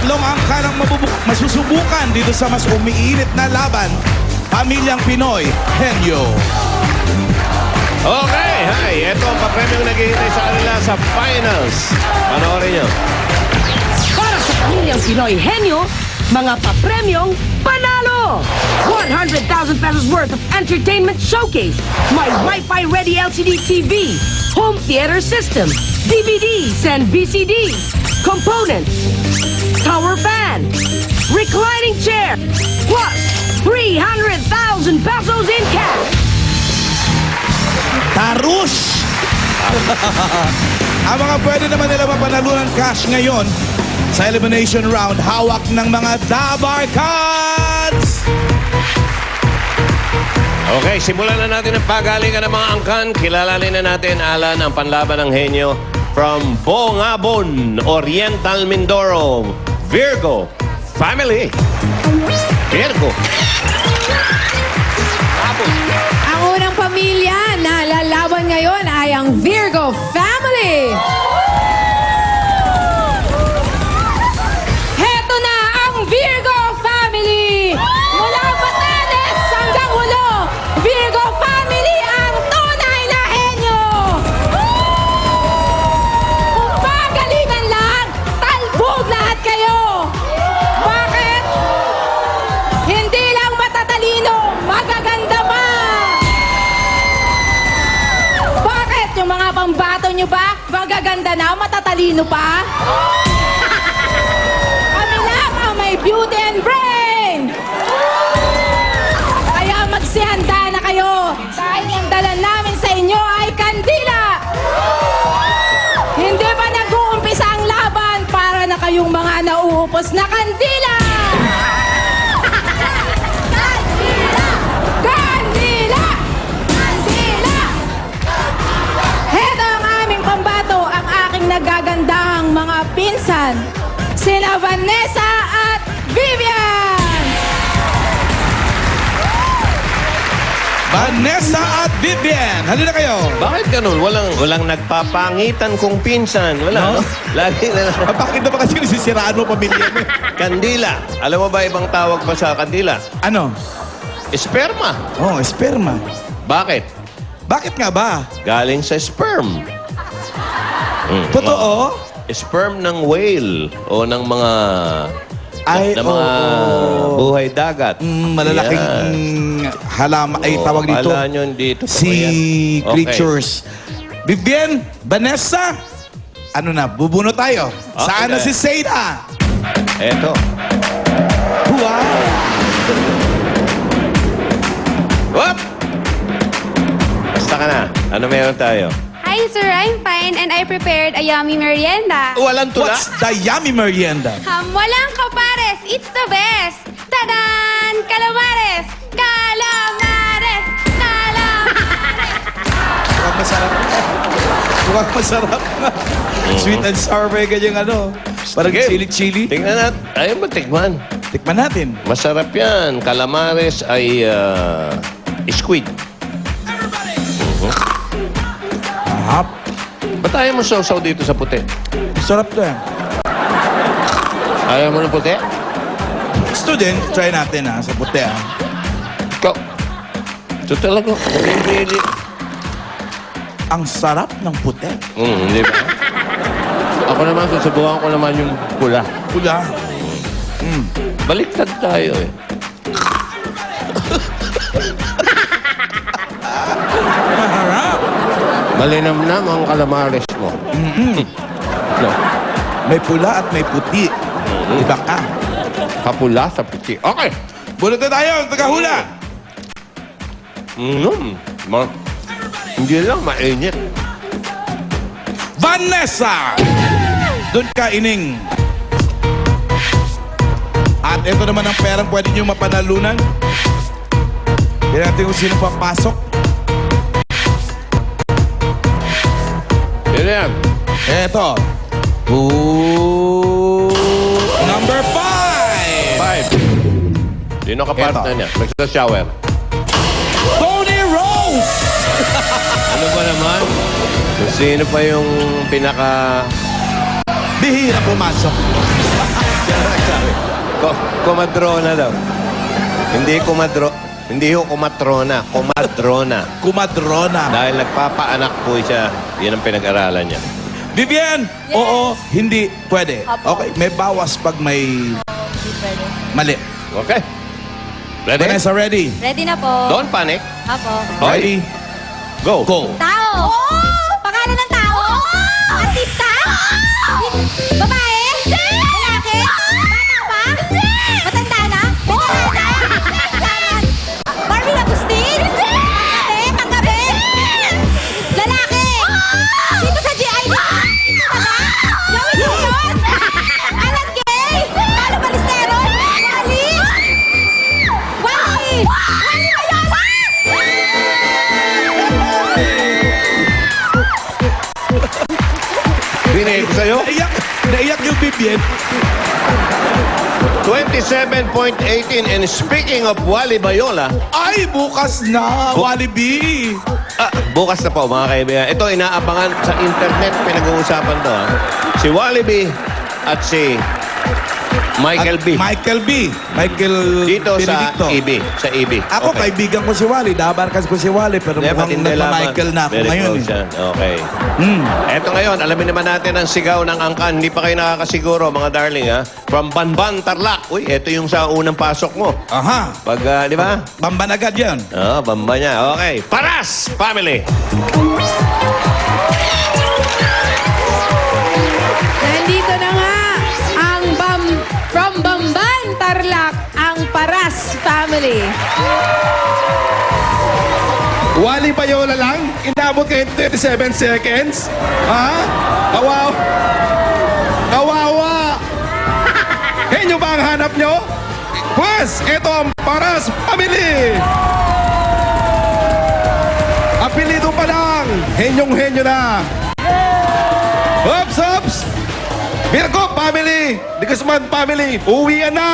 Tatlong angka ng masusubukan dito sa mas umiinit na laban. Pamilyang Pinoy, Henyo. Okay, hi. Ito ang papremyong naghihintay sa kanila sa finals. Panoorin nyo. Para sa pamilyang Pinoy Henyo, mga papremyong panalo! 100,000 pesos worth of entertainment showcase, may Wi-Fi ready LCD TV, home theater system, DVDs and VCDs, components, tower fan, reclining chair, plus 300,000 pesos in cash! Tarush! Ang mga pwede naman nila mapanalunan cash ngayon sa elimination round, hawak ng mga Dabar Cards! Okay, simulan na natin ang pagalingan ng mga angkan. Kilalanin na natin, Alan, ang panlaban ng henyo from Bongabon, Oriental Mindoro, Virgo family. Virgo. Ang unang pamilya na lalaban ngayon ay ang Virgo family. Heto na ang Virgo family. Mula Batanes hanggang Hulo, Virgo family ang tunay na henyo. Kung pagalingan lang, talbog lahat kayo. Bakit? Hindi lang matatalino, magaganda pa. Bakit? Yung mga pambato nyo ba? Magaganda na, matatalino pa? Kami lang ang may beauty and brain! Kaya magsihanda na kayo dahil ang dala namin sa inyo ay kandila! Hindi pa nag-uumpisa ang laban para na kayong mga nauupos na kandila! Kandila! Kandila! Kandila! Heto ang aming pambato, ang aking nagagandahang mga pinsan, sina Vanessa at Vivian! Vanessa at Vivian, halina kayo! Bakit ganun? Walang nagpapangitan kung pinsan. Wala, no? Lagi na lang. Bakit naman kasi nasisiraan mo pamilya mo? Kandila. Alam mo ba ibang tawag pa sa kandila? Ano? Sperma. Oh, sperma. Bakit? Bakit nga ba? Galing sa sperm. Totoo? Sperm ng whale o ng mga Ay, ng mga oo. buhay dagat. Malalaking halama ay tawag dito. Kala nyo dito. Si Okay. creatures. Vivian, Vanessa, ano na, bubuno tayo. Saan na Okay. si Seda? Eto. Wow! Whoop! Basta ka na. Ano meron tayo? Hi, sir. I'm fine and I prepared a yummy merienda. Walang tula? What's the yummy merienda? Walang kapares. It's the best. Tadan! Calamares! Calamares! Calamares! Mukhang masarap. Mukhang masarap. Sweet and sour ba yung ganyang ano? Parang Sige. chili-chili. Tingnan natin. Ayaw matikman. Tikman natin. Masarap yan. Calamares ay squid. Hap. Ba't ayaw mo sausaw dito sa puti? Sarap to eh. Ayaw mo ng puti? Student, try natin sa puti Ikaw. Ito talaga. Hindi. Ang sarap ng puti. Hindi ba? Ako naman, susubukan ko naman yung pula. Pula. Baliktad tayo eh. Maharap. Malinamnam ang calamares mo. No. May pula at may puti. Iba ka. Kapula sa puti. Okay. Bunot na tayo, tagahula. Hindi lang, mainit. Vanessa! Doon ka, ining. At ito naman ang perang pwede nyo mapanalunan. Hindi natin kung sino papasok. Yan yan. Eto. Ooh, number 5. 5. Sino ka-partner niya? Magsa-shower. Tony Rose! Ano ba naman? Kung sino pa yung pinaka... Bihira pumasok. Yan ang nagsabi. Kumadrona daw. Hindi ho kumatrona. Kumadrona. Kumadrona. Dahil nagpapaanak po siya. Yan ang pinag-aralan niya. Vivian, oo, hindi, pwede. Apo. Okay, may bawas pag may mali. Okay. Ready? Vanessa, ready? Ready na po. Don't panic. Apo. Ready? Go. Go. Tao. Pangalan ng tao. Artista. Babae. Lalaki. Bata pa. Matanda na. Veterana. Barbie Agustin. Panggabi. Lalaki. Dito sa GID. Joey Dion. Alan Gay. Paolo Ballesteros. Wally. Wally. Wally Bayola. Binigay ko sa'yo. Naiyak yung Vivian. 27.18. And speaking of Wally Bayola, Ay, bukas na, Wally B. bukas na po mga kaibigan. Ito inaabangan sa internet. Pinag-uusapan to. Si Wally B at si Michael At B. Michael B. Michael Dito sa Benedicto. EB. Sa EB. Ako, Okay. kaibigan ko si Wally. Dabarkas ko si Wally. Pero Hindi, mukhang matindi laban. nagpa-Michael na ako Very ngayon. close yan. Okay. Hmm. Eto ngayon, alamin naman natin ang sigaw ng angkan. Hindi pa kayo nakakasiguro, mga darling, ha? From Banban, Tarlac. Uy, eto yung sa unang pasok mo. Aha. Pag, di ba? Bamban agad yan. Oo, Bamba niya. Okay. Paras! Family! Nandito na nga ang from Bamban, Tarlac, ang Paras family. Wally Bayola lang? Inabot kayo 37 seconds? Ha? Kawawa. Kawawa. Henyo ba ang hanap nyo? Pues, ito ang Paras Family. Apelido pa lang. Henyong-henyo na. Hops, hops. Virgo Family. Di Guzman Family. Uwian na.